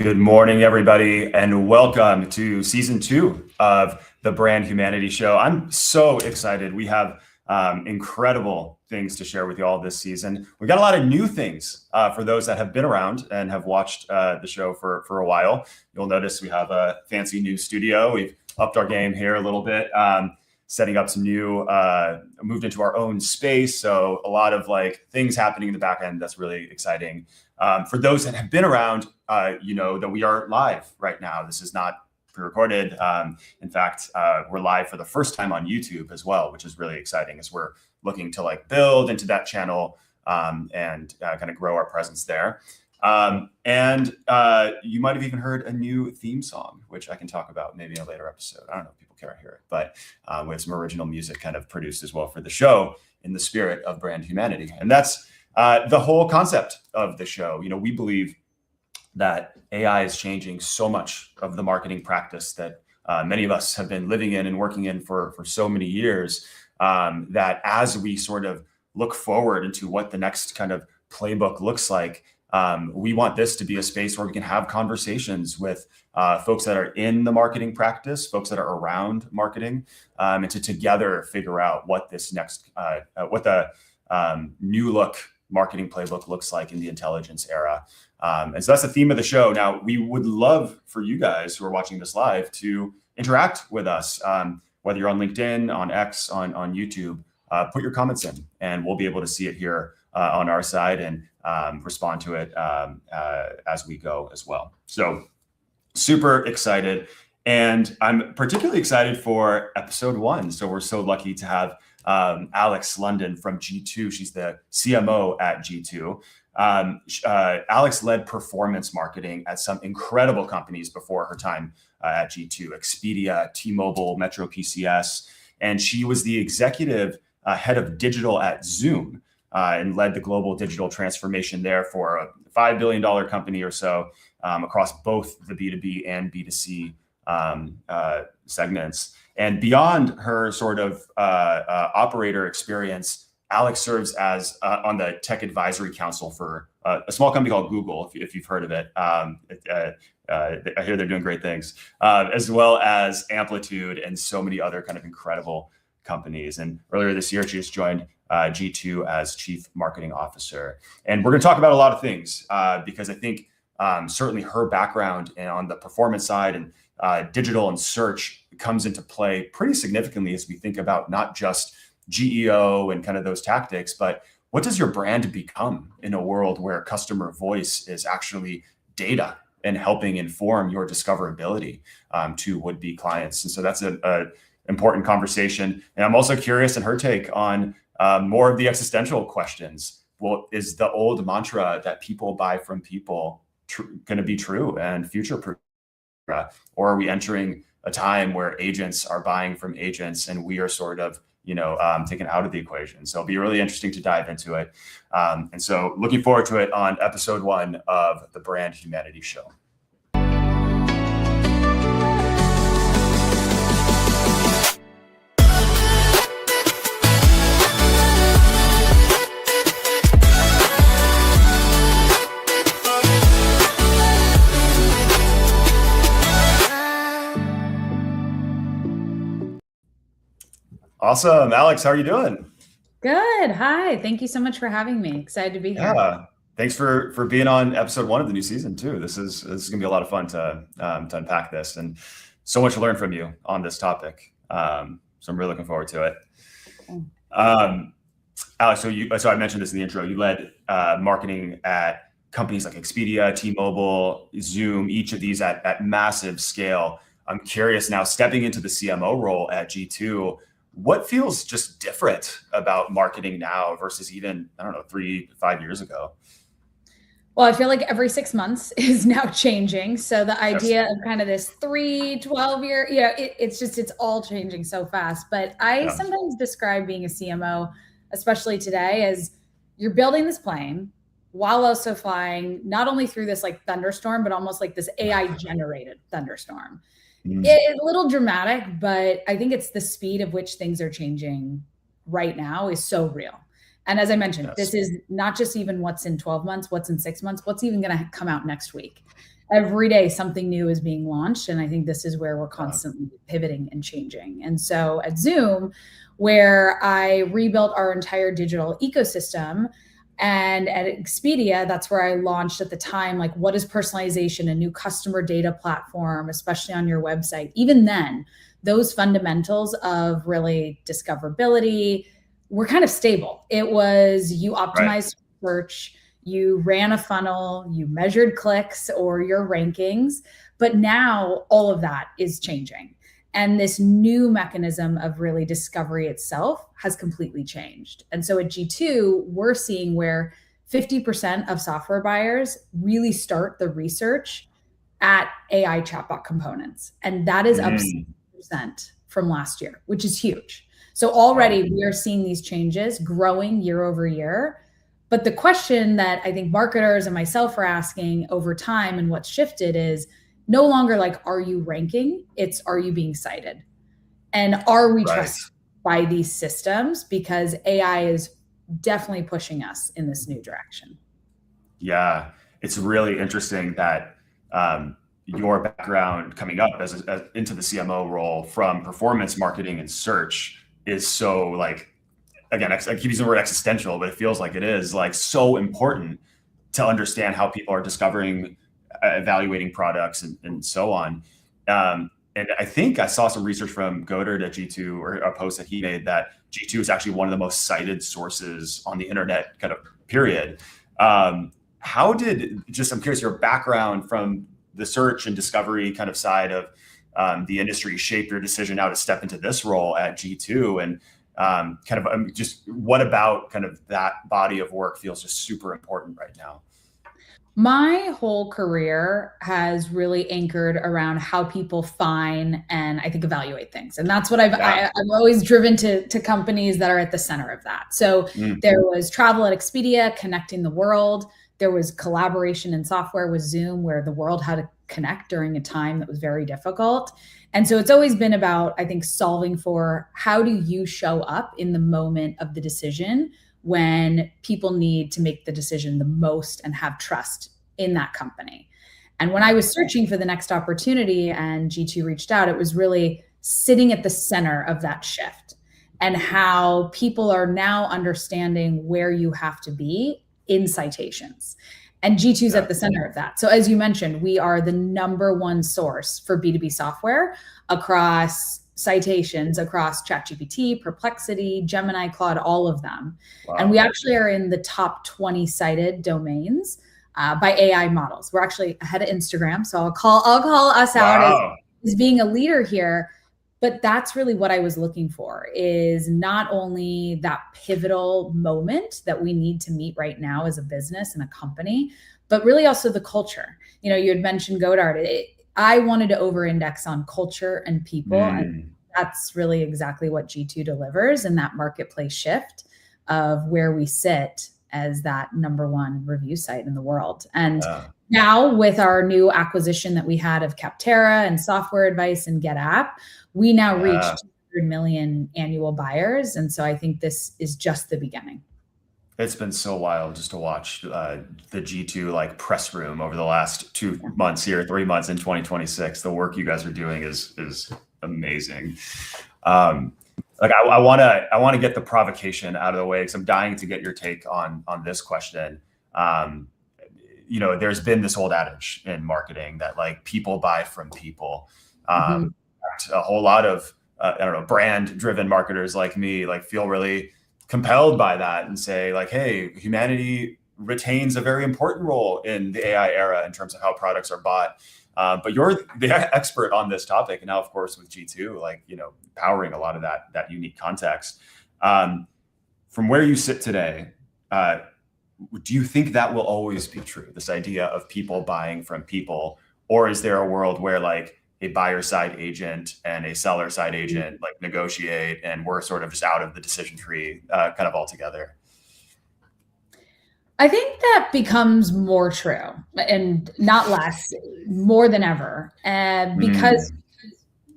Good morning, everybody, and welcome to season 2 of the Brand Humanity Show. I'm so excited. We have incredible things to share with you all this season. We've got a lot of new things for those that have been around and have watched the show for a while. You'll notice we have a fancy new studio. We've upped our game here a little bit, setting up some new, moved into our own space. So a lot of things happening in the back end that's really exciting. For those that have been around, you know that we are live right now. This is not pre-recorded. In fact, we're live for the first time on YouTube as well, which is really exciting as we're looking to build into that channel and kind of grow our presence there. And you might have even heard a new theme song, which I can talk about maybe in a later episode. I don't know if people care to hear it, but we have some original music kind of produced as well for the show in the spirit of brand humanity. And that's the whole concept of the show. You know, we believe that AI is changing so much of the marketing practice that many of us have been living in and working in for so many years, that as we sort of look forward into what the next kind of playbook looks like, we want this to be a space where we can have conversations with folks that are in the marketing practice, folks that are around marketing, and to together figure out what this next, what the new look marketing playbook looks like in the intelligence era. And so that's the theme of the show. Now, we would love for you guys who are watching this live to interact with us, whether you're on LinkedIn, on X, on YouTube. Put your comments in, and we'll be able to see it here on our side and respond to it as we go as well. So super excited. And I'm particularly excited for episode 1. So we're so lucky to have Alex London from G2. She's the CMO at G2. Alex led performance marketing at some incredible companies before her time at G2, Expedia, T-Mobile, Metro PCS. And she was the executive head of digital at Zoom and led the global digital transformation there for a $5 billion company or so across both the B2B and B2C segments. And beyond her sort of operator experience, Alex serves as on the tech advisory council for a small company called Google, if you've heard of it. I hear they're doing great things, as well as Amplitude and so many other kind of incredible companies. And earlier this year, she just joined G2 as Chief Marketing Officer. And we're going to talk about a lot of things because I think certainly her background and on the performance side and digital and search comes into play pretty significantly as we think about not just GEO and kind of those tactics, but what does your brand become in a world where customer voice is actually data and helping inform your discoverability to would-be clients? And so that's an important conversation. And I'm also curious in her take on more of the existential questions. Well, is the old mantra that people buy from people going to be true and future-proof? Or are we entering a time where agents are buying from agents and we are sort of, taken out of the equation? So it'll be really interesting to dive into it. And so looking forward to it on episode 1 of the Brand Humanity Show. Awesome. Alex, how are you doing? Good. Hi. Thank you so much for having me. Excited to be here. Yeah. Thanks for being on episode 1 of the new season too. This is going to be a lot of fun to unpack this, and so much to learn from you on this topic. So I'm really looking forward to it. Alex, so I mentioned this in the intro. You led marketing at companies like Expedia, T-Mobile, Zoom, each of these at massive scale. I'm curious now, stepping into the CMO role at G2, what feels just different about marketing now versus even, 3-5 years ago? Well, I feel like every 6 months is now changing. So the idea of kind of this 3-12 year, it's all changing so fast. But I sometimes describe being a CMO, especially today, as you're building this plane while also flying not only through this thunderstorm, but almost like this AI generated thunderstorm. It's a little dramatic, but I think it's the speed of which things are changing right now is so real. And as I mentioned, Yes. this is not just even what's in 12 months, what's in 6 months, what's even going to come out next week. Every day something new is being launched. And I think this is where we're constantly pivoting and changing. And so at Zoom, where I rebuilt our entire digital ecosystem, and at Expedia, that's where I launched at the time, like, what is personalization, a new customer data platform, especially on your website. Even then, those fundamentals of really discoverability were kind of stable. It was you optimized search, you ran a funnel, you measured clicks or your rankings, but now all of that is changing. And this new mechanism of really discovery itself has completely changed. And so at G2, we're seeing where 50% of software buyers really start the research at AI chatbot components. And that is up 60% from last year, which is huge. So already we are seeing these changes growing year over year. But the question that I think marketers and myself are asking over time and what's shifted is no longer like, are you ranking? It's, are you being cited? And are we trusted by these systems? Because AI is definitely pushing us in this new direction. Yeah, it's really interesting that your background coming up as into the CMO role from performance marketing and search is so, like, again, I keep using the word existential, but it feels like it is, like, so important to understand how people are discovering, evaluating products and so on. And I think I saw some research from Godard at G2, or a post that he made, that G2 is actually one of the most cited sources on the internet, kind of, period. How did, I'm curious, your background from the search and discovery kind of side of the industry shape your decision now to step into this role at G2? And just what about kind of that body of work feels just super important right now? My whole career has really anchored around how people find and I think evaluate things. And that's what I'm always driven to companies that are at the center of that. So there was travel at Expedia, connecting the world. There was collaboration in software with Zoom, where the world had to connect during a time that was very difficult. And so it's always been about, I think, solving for how do you show up in the moment of the decision when people need to make the decision the most and have trust in that company. And when I was searching for the next opportunity and G2 reached out, it was really sitting at the center of that shift and how people are now understanding where you have to be in citations. And G2 is at the center of that. So as you mentioned, we are the #1 source for B2B software across citations, across ChatGPT, Perplexity, Gemini, Claude, all of them. Wow. And we actually are in the top 20 cited domains by AI models. We're actually ahead of Instagram. So I'll call us out as being a leader here. But that's really what I was looking for, is not only that pivotal moment that we need to meet right now as a business and a company, but really also the culture. You know, you had mentioned Godard. I wanted to over-index on culture and people. And that's really exactly what G2 delivers, in that marketplace shift of where we sit as that #1 review site in the world. And now with our new acquisition that we had of Capterra and Software Advice and GetApp, we now reach 200 million annual buyers. And so I think this is just the beginning. It's been so wild just to watch the G2 like press room over the last 2 months here, 3 months in 2026. The work you guys are doing is amazing. Like I want to get the provocation out of the way, because I'm dying to get your take on this question. You know, there's been this old adage in marketing that, like, people buy from people. A whole lot of brand-driven marketers like me, like, feel really compelled by that and say, like, hey, humanity retains a very important role in the AI era in terms of how products are bought. But you're the expert on this topic, and now, of course, with G2, like, you know, powering a lot of that unique context. From where you sit today, do you think that will always be true, this idea of people buying from people? Or is there a world where, like, a buyer side agent and a seller side agent like negotiate, and we're sort of just out of the decision tree kind of altogether? I think that becomes more true, and not less, more than ever. Because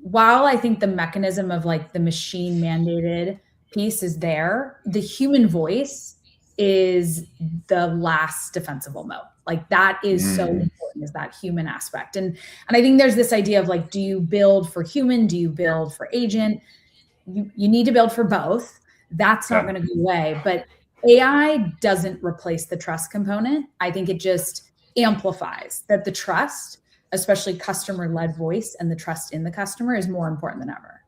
while I think the mechanism of, like, the machine mandated piece is there, the human voice is the last defensible moat. Like that is so important, is that human aspect. And I think there's this idea of like, do you build for human? Do you build for agent? You need to build for both. That's not going to go away. But AI doesn't replace the trust component. I think it just amplifies that. The trust, especially customer-led voice and the trust in the customer, is more important than ever.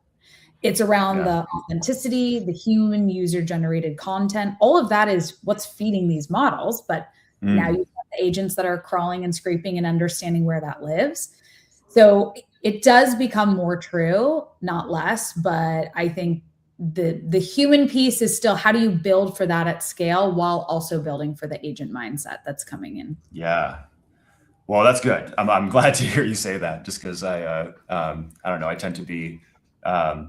It's around the authenticity, the human user-generated content. All of that is what's feeding these models. But now you've got the agents that are crawling and scraping and understanding where that lives. So it does become more true, not less. But I think the human piece is still, how do you build for that at scale while also building for the agent mindset that's coming in? Yeah. Well, that's good. I'm glad to hear you say that, just because I don't know, I tend to be a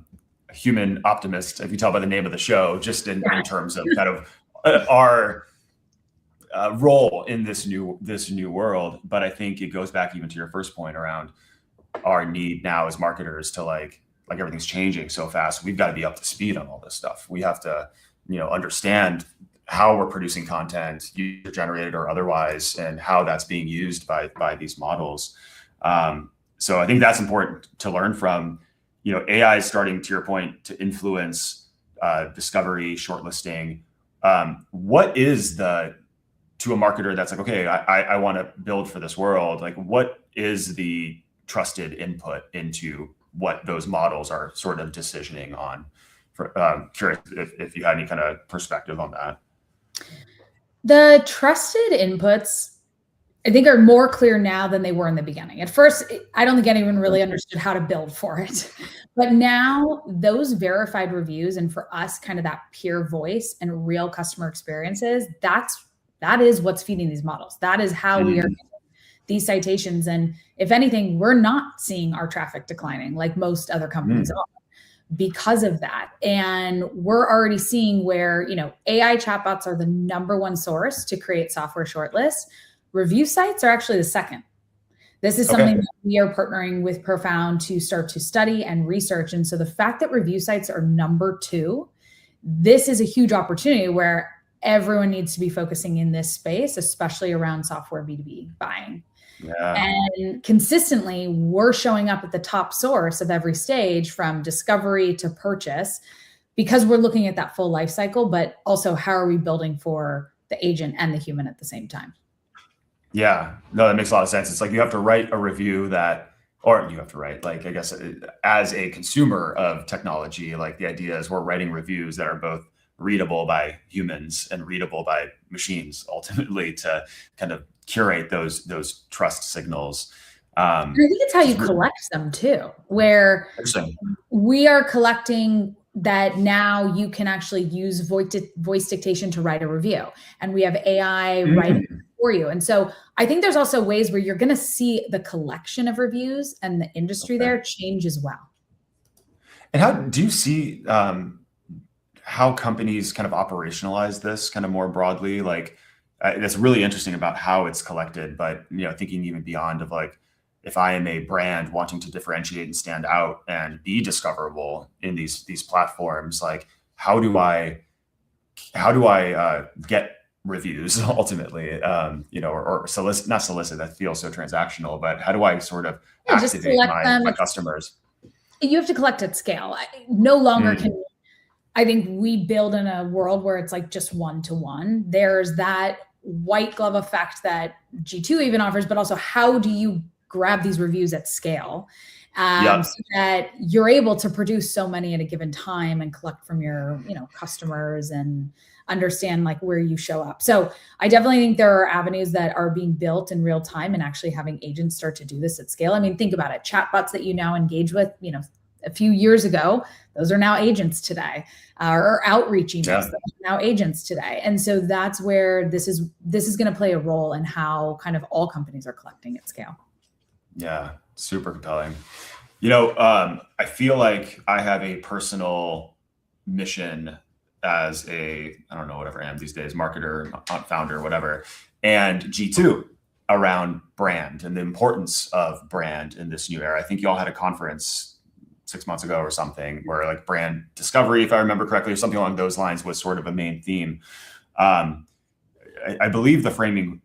human optimist, if you tell by the name of the show, just in terms of kind of our role in this new world. But I think it goes back even to your first point around our need now as marketers to like everything's changing so fast. We've got to be up to speed on all this stuff. We have to, understand how we're producing content, user generated or otherwise, and how that's being used by these models. So I think that's important to learn from. AI is starting, to your point, to influence discovery, shortlisting. What is to a marketer that's like, okay, I want to build for this world, like what is the trusted input into what those models are sort of decisioning on? Curious if you had any kind of perspective on that. The trusted inputs, I think, are more clear now than they were in the beginning. At first, I don't think anyone really understood how to build for it. But now those verified reviews, and for us, kind of that peer voice and real customer experiences, that is what's feeding these models. That is how we are getting these citations. And if anything, we're not seeing our traffic declining like most other companies are because of that. And we're already seeing where, AI chatbots are the #1 source to create software shortlists. Review sites are actually the second. This is something that we are partnering with Profound to start to study and research. And so the fact that review sites are #2, this is a huge opportunity where everyone needs to be focusing in this space, especially around software B2B buying. Yeah. And consistently, we're showing up at the top source of every stage, from discovery to purchase, because we're looking at that full life cycle, but also how are we building for the agent and the human at the same time? Yeah, no, that makes a lot of sense. It's like you have to write a review or you have to write, like, I guess, as a consumer of technology, like the idea is we're writing reviews that are both readable by humans and readable by machines, ultimately, to kind of curate those trust signals. I think it's how you collect them too, where we are collecting that now you can actually use voice dictation to write a review, and we have AI writing for you. And so I think there's also ways where you're going to see the collection of reviews and the industry there change as well. And how do you see how companies kind of operationalize this kind of more broadly? Like, that's really interesting about how it's collected, but thinking even beyond of like, if I am a brand wanting to differentiate and stand out and be discoverable in these platforms, like how do I get reviews ultimately, or solicit, not solicit, that feels so transactional, but how do I sort of activate my customers? You have to collect at scale. No longer can, I think, we build in a world where it's like just one-to-one. There's that white glove effect that G2 even offers, but also how do you grab these reviews at scale so that you're able to produce so many at a given time and collect from your customers and understand like where you show up. So I definitely think there are avenues that are being built in real time and actually having agents start to do this at scale. I mean, think about it. Chatbots that you now engage with, a few years ago, those are now agents today, or outreach emails that are now agents today. And so that's where this is going to play a role in how kind of all companies are collecting at scale. Yeah, super compelling. I feel like I have a personal mission as I don't know, whatever I am these days, marketer, founder, whatever, and G2 around brand and the importance of brand in this new era. I think you all had a conference 6 months ago or something where like brand discovery, if I remember correctly, or something along those lines was sort of a main theme. I believe the framing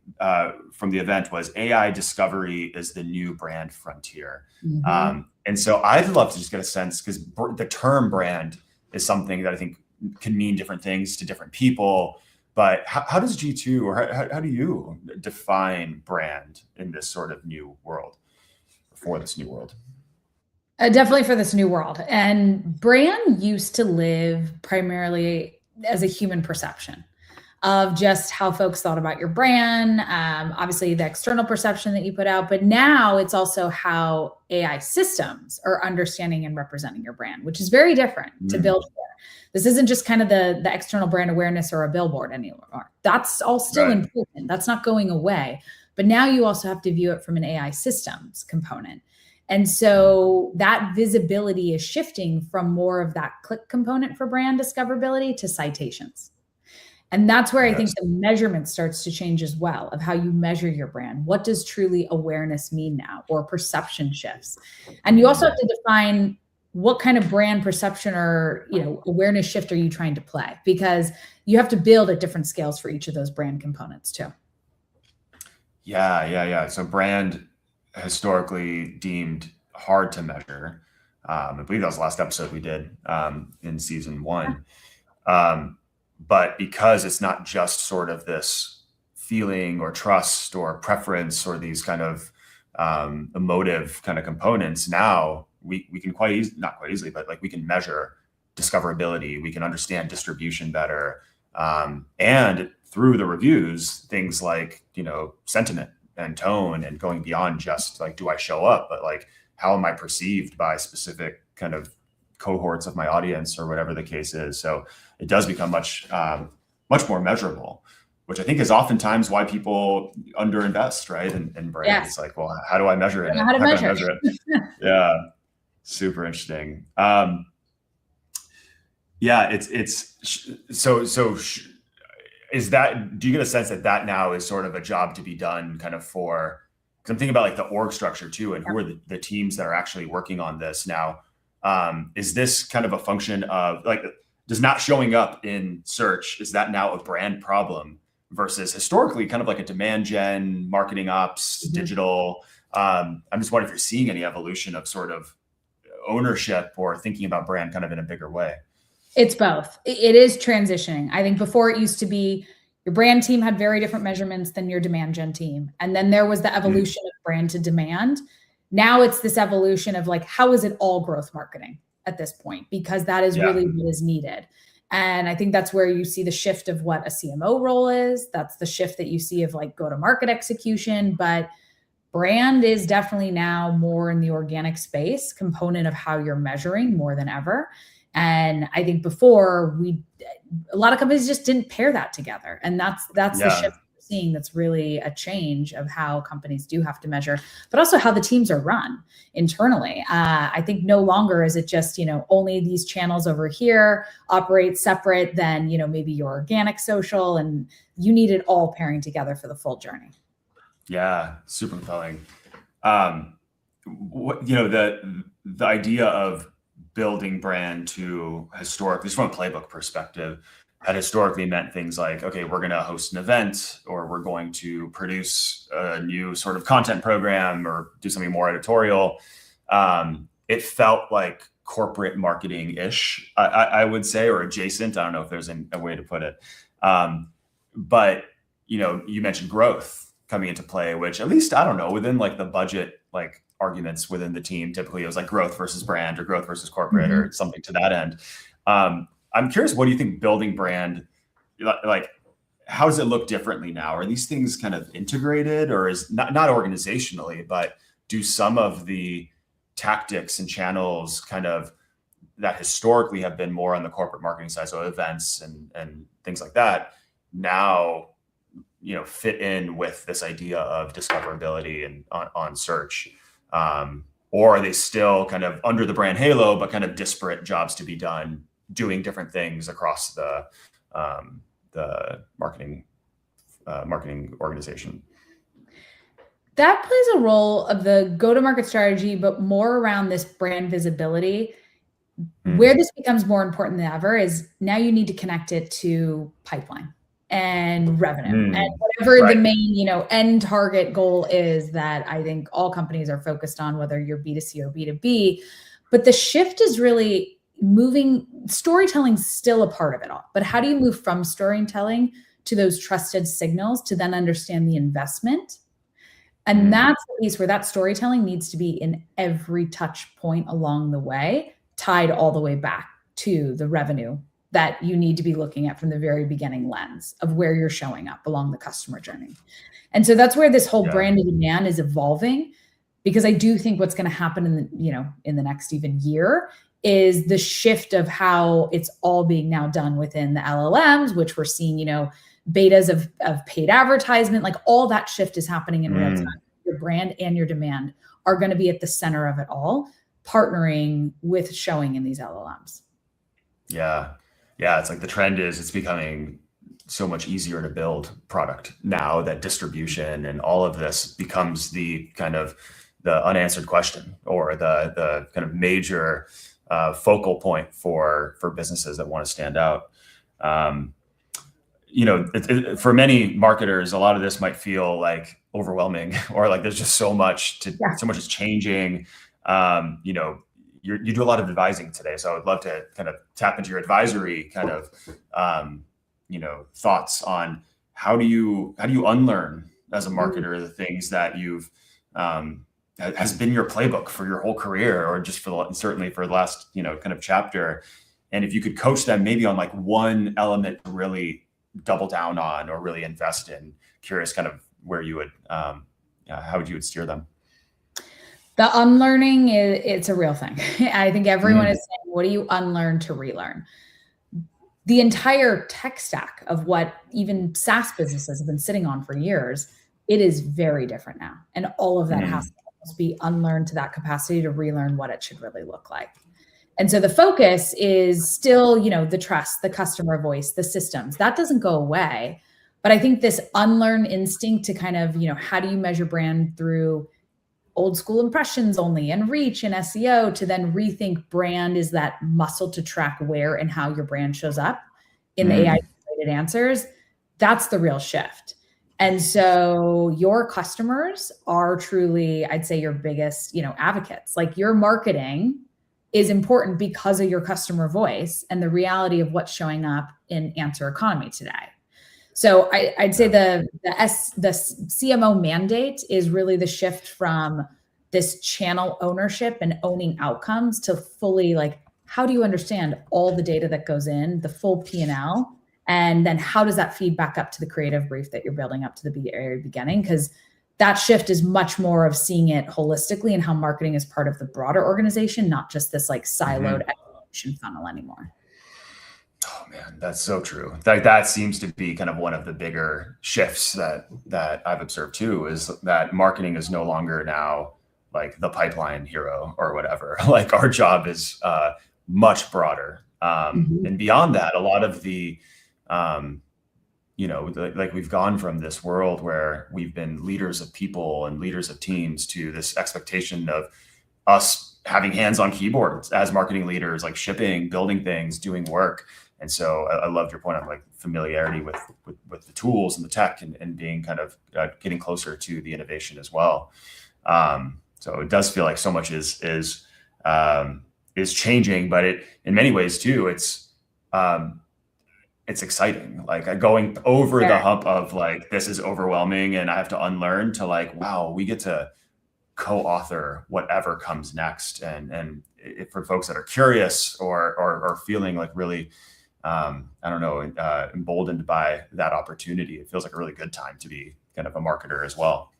from the event was AI discovery is the new brand frontier. And so I'd love to just get a sense, because the term brand is something that I think can mean different things to different people. But how does G2, or how do you define brand in this sort of new world, for this new world? Definitely for this new world. And brand used to live primarily as a human perception of just how folks thought about your brand, obviously the external perception that you put out, but now it's also how AI systems are understanding and representing your brand, which is very different to build for. This isn't just kind of the external brand awareness or a billboard anymore. That's all still important. That's not going away. But now you also have to view it from an AI systems component. And so that visibility is shifting from more of that click component for brand discoverability to citations. And that's where I think the measurement starts to change as well, of how you measure your brand. What does truly awareness mean now, or perception shifts? And you also have to define what kind of brand perception or awareness shift are you trying to play, because you have to build at different scales for each of those brand components too. Yeah. So brand historically deemed hard to measure. I believe that was the last episode we did in season 1. But because it's not just sort of this feeling or trust or preference or these kind of emotive kind of components, now we can not quite easily, but like we can measure discoverability, we can understand distribution better. And through the reviews, things like, sentiment and tone, and going beyond just like, do I show up, but like, how am I perceived by specific kind of cohorts of my audience, or whatever the case is. So it does become much more measurable, which I think is oftentimes why people underinvest, right? In brands. It's like, well, how do I measure it? How to measure it? Yeah. Super interesting. Is that, do you get a sense that now is sort of a job to be done kind of for, because I'm thinking about like the org structure too, and who are the teams that are actually working on this now? Is this kind of a function of like, does not showing up in search, is that now a brand problem versus historically kind of like a demand gen, marketing ops, digital? I'm just wondering if you're seeing any evolution of sort of ownership or thinking about brand kind of in a bigger way. It's both. It is transitioning. I think before it used to be your brand team had very different measurements than your demand gen team. And then there was the evolution of brand to demand. Now it's this evolution of like, how is it all growth marketing at this point? Because that is really what is needed. And I think that's where you see the shift of what a CMO role is. That's the shift that you see of like go-to-market execution. But brand is definitely now more in the organic space component of how you're measuring more than ever. And I think before a lot of companies just didn't pair that together. And that's the shift we're seeing. That's really a change of how companies do have to measure, but also how the teams are run internally. I think no longer is it just, only these channels over here operate separate than, maybe your organic social, and you need it all pairing together for the full journey. Yeah. Super compelling. The idea of building brand to historically, just from a playbook perspective, had historically meant things like, okay, we're going to host an event, or we're going to produce a new sort of content program, or do something more editorial. It felt like corporate marketing-ish, I would say, or adjacent. I don't know if there's a way to put it. But, you mentioned growth coming into play, which at least, I don't know, within like the budget, like arguments within the team, typically it was like growth versus brand, or growth versus corporate, or something to that end. I'm curious, what do you think building brand, like, how does it look differently now? Are these things kind of integrated, or is not organizationally, but do some of the tactics and channels kind of that historically have been more on the corporate marketing side, so events and things like that, now, fit in with this idea of discoverability and on search? Or are they still kind of under the brand halo, but kind of disparate jobs to be done, doing different things across the marketing organization? That plays a role of the go-to-market strategy, but more around this brand visibility. Where this becomes more important than ever is now you need to connect it to pipeline. and revenue and whatever the main, end target goal is that I think all companies are focused on, whether you're B2C or B2B. But the shift is really moving. Storytelling's still a part of it all, but how do you move from storytelling to those trusted signals to then understand the investment? And that's the piece where that storytelling needs to be in every touch point along the way, tied all the way back to the revenue that you need to be looking at from the very beginning lens of where you're showing up along the customer journey. And so that's where this whole brand of demand is evolving, because I do think what's going to happen in the next even year is the shift of how it's all being now done within the LLMs, which we're seeing, betas of paid advertisement, like all that shift is happening in real time. Your brand and your demand are going to be at the center of it all, partnering with showing in these LLMs. Yeah. It's like the trend is it's becoming so much easier to build product now that distribution and all of this becomes the kind of the unanswered question, or the kind of major focal point for businesses that want to stand out. For many marketers, a lot of this might feel like overwhelming, or like there's just so much so much is changing. You do a lot of advising today, so I would love to kind of tap into your advisory kind of thoughts on how do you unlearn as a marketer the things that you've has been your playbook for your whole career, or just certainly for the last kind of chapter. And if you could coach them maybe on like one element to really double down on or really invest in, curious kind of where you would how would you steer them? The unlearning it's a real thing. I think everyone is saying, what do you unlearn to relearn? The entire tech stack of what even SaaS businesses have been sitting on for years, it is very different now. And all of that has to be unlearned to that capacity to relearn what it should really look like. And so the focus is still, the trust, the customer voice, the systems. That doesn't go away. But I think this unlearned instinct to kind of, how do you measure brand through old school impressions only and reach and SEO, to then rethink brand is that muscle to track where and how your brand shows up in the AI-generated answers. That's the real shift. And so your customers are truly, I'd say, your biggest, advocates. Like your marketing is important because of your customer voice and the reality of what's showing up in answer economy today. So I'd say the CMO mandate is really the shift from this channel ownership and owning outcomes to fully like, how do you understand all the data that goes in, the full P&L, and then how does that feed back up to the creative brief that you're building up to the very beginning? Because that shift is much more of seeing it holistically and how marketing is part of the broader organization, not just this like siloed execution funnel anymore. Oh man, that's so true. That seems to be kind of one of the bigger shifts that I've observed too, is that marketing is no longer now like the pipeline hero or whatever. Like our job is much broader. And beyond that, a lot of the, like we've gone from this world where we've been leaders of people and leaders of teams to this expectation of us having hands on keyboards as marketing leaders, like shipping, building things, doing work. And so I loved your point on like familiarity with the tools and the tech and being kind of getting closer to the innovation as well. So it does feel like so much is changing, but it in many ways too, it's exciting. Like going over the hump of like, this is overwhelming and I have to unlearn, to like, wow, we get to co-author whatever comes next. And if for folks that are curious or feeling like really, emboldened by that opportunity, it feels like a really good time to be kind of a marketer as well.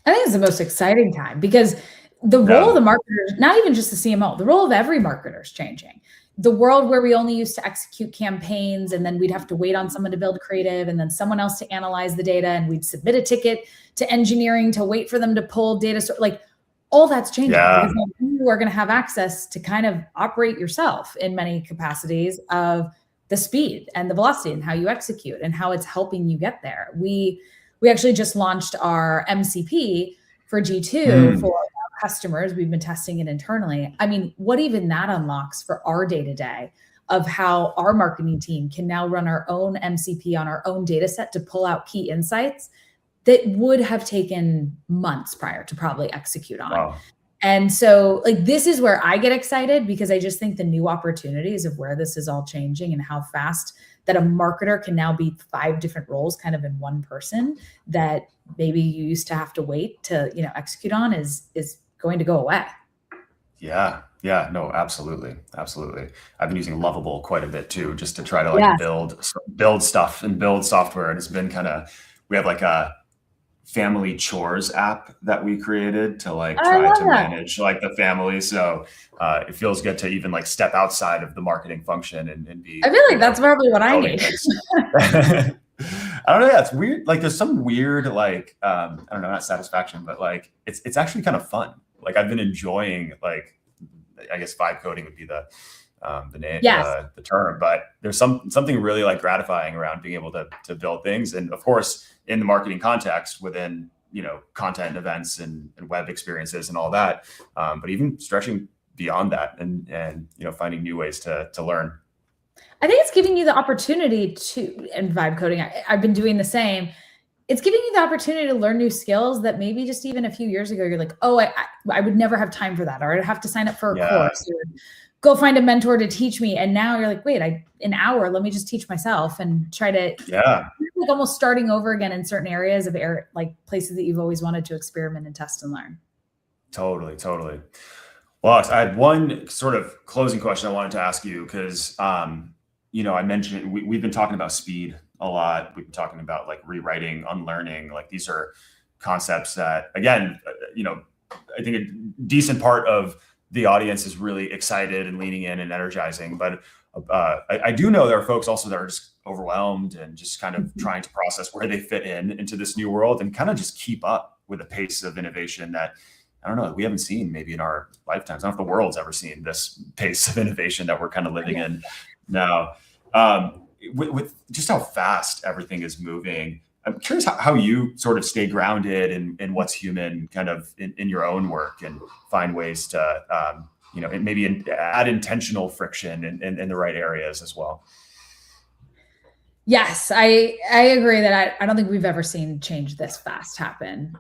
I think it's the most exciting time because the role of the marketer, not even just the CMO, the role of every marketer is changing. The world where we only used to execute campaigns and then we'd have to wait on someone to build creative and then someone else to analyze the data and we'd submit a ticket to engineering to wait for them to pull data. Like all that's changing because you are going to have access to kind of operate yourself in many capacities of the speed and the velocity and how you execute and how it's helping you get there. We actually just launched our MCP for G2 for our customers. We've been testing it internally. I mean, what even that unlocks for our day-to-day of how our marketing team can now run our own MCP on our own data set to pull out key insights that would have taken months prior to probably execute on. Wow. And so like, this is where I get excited, because I just think the new opportunities of where this is all changing and how fast that a marketer can now be 5 different roles kind of in one person that maybe you used to have to wait to, execute on is going to go away. Yeah. Yeah, no, absolutely. Absolutely. I've been using Lovable quite a bit too, just to try to like build stuff and build software. And it's been we have like a family chores app that we created to like try to manage like the family. So it feels good to even like step outside of the marketing function and be. I feel like that's probably what I need. I don't know. Yeah, it's weird. Like there's some weird, like, I don't know, not satisfaction, but like, it's actually kind of fun. Like I've been enjoying, like, I guess vibe coding would be the name, the term, but there's something really like gratifying around being able to build things. And of course, in the marketing context within, content events and web experiences and all that. But even stretching beyond that and finding new ways to learn. I think it's giving you the opportunity to, and vibe coding, I've been doing the same. It's giving you the opportunity to learn new skills that maybe just even a few years ago, you're like, oh, I would never have time for that. Or I'd have to sign up for a course or go find a mentor to teach me. And now you're like, wait, an hour, let me just teach myself and try to, like almost starting over again in certain areas of like places that you've always wanted to experiment and test and learn. Totally. Well, I had one sort of closing question I wanted to ask you because, I mentioned we've been talking about speed a lot. We've been talking about like rewriting, unlearning. Like these are concepts that, again, I think a decent part of the audience is really excited and leaning in and energizing. But I do know there are folks also that are just overwhelmed and just kind of trying to process where they fit into this new world and kind of just keep up with the pace of innovation that, I don't know, we haven't seen maybe in our lifetimes. I don't know if the world's ever seen this pace of innovation that we're kind of living in now. With just how fast everything is moving, I'm curious how you sort of stay grounded in what's human kind of in your own work and find ways to, maybe add intentional friction in the right areas as well. Yes, I agree that I don't think we've ever seen change this fast happen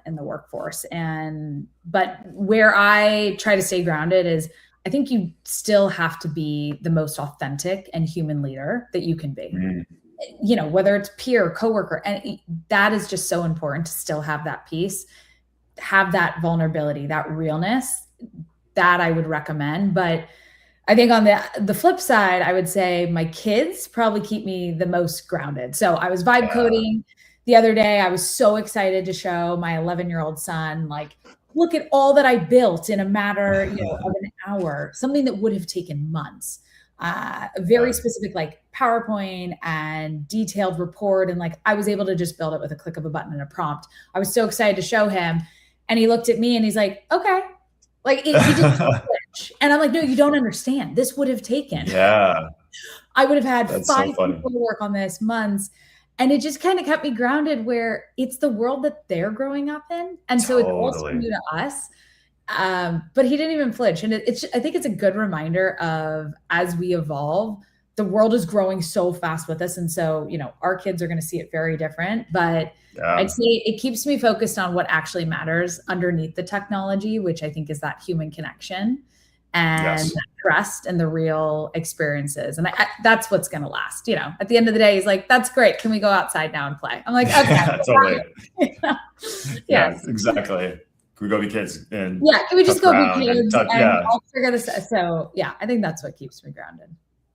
in the workforce. But where I try to stay grounded is I think you still have to be the most authentic and human leader that you can be. Whether it's peer, coworker, and that is just so important to still have that piece, have that vulnerability, that realness. That I would recommend. But I think on the flip side, I would say my kids probably keep me the most grounded. So I was vibe coding the other day. I was so excited to show my 11-year-old son, like, look at all that I built in a matter of an hour, something that would have taken months. A very specific like PowerPoint and detailed report. And like, I was able to just build it with a click of a button and a prompt. I was so excited to show him. And he looked at me and he's like, okay. Like he just switch. And I'm like, no, you don't understand. This would have taken. I would have had 5 people work on this months. And it just kind of kept me grounded where it's the world that they're growing up in. And so it's also new to us. But he didn't even flinch. And I think it's a good reminder of as we evolve, the world is growing so fast with us. And so, our kids are going to see it very different. But I'd say it keeps me focused on what actually matters underneath the technology, which I think is that human connection and that trust and the real experiences. And that's what's going to last. At the end of the day, he's like, that's great. Can we go outside now and play? I'm like, okay. Totally. Yes, exactly. Can we go be kids? And can we just go be kids and I'll figure this out. So I think that's what keeps me grounded.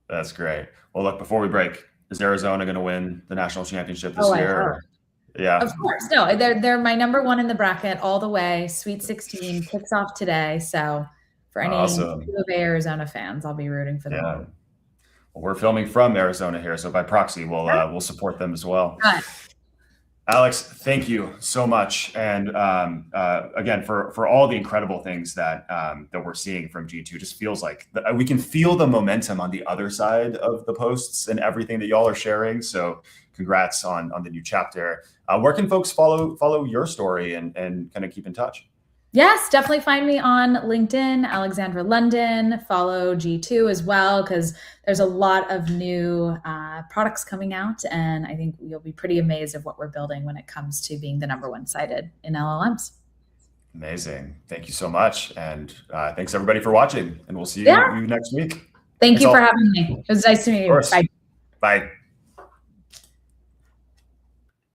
That's great. Well, look, before we break, is Arizona going to win the national championship this year? Yeah, of course. No, they're my number 1 in the bracket all the way. Sweet 16 kicks off today. So for any Arizona fans, I'll be rooting for them. Well, we're filming from Arizona here, so by proxy, we'll support them as well. Alex, thank you so much, and again for all the incredible things that we're seeing from G2. Just feels like we can feel the momentum on the other side of the posts and everything that y'all are sharing. So congrats on the new chapter. Where can folks follow your story and kind of keep in touch? Yes, definitely find me on LinkedIn, Alexandra London. Follow G2 as well, because there's a lot of new products coming out, and I think you'll be pretty amazed of what we're building when it comes to being the #1 cited in LLMs. Amazing. Thank you so much. And thanks everybody for watching, and we'll see you next week. Thank you for having me. It was nice to meet you. Bye. Bye.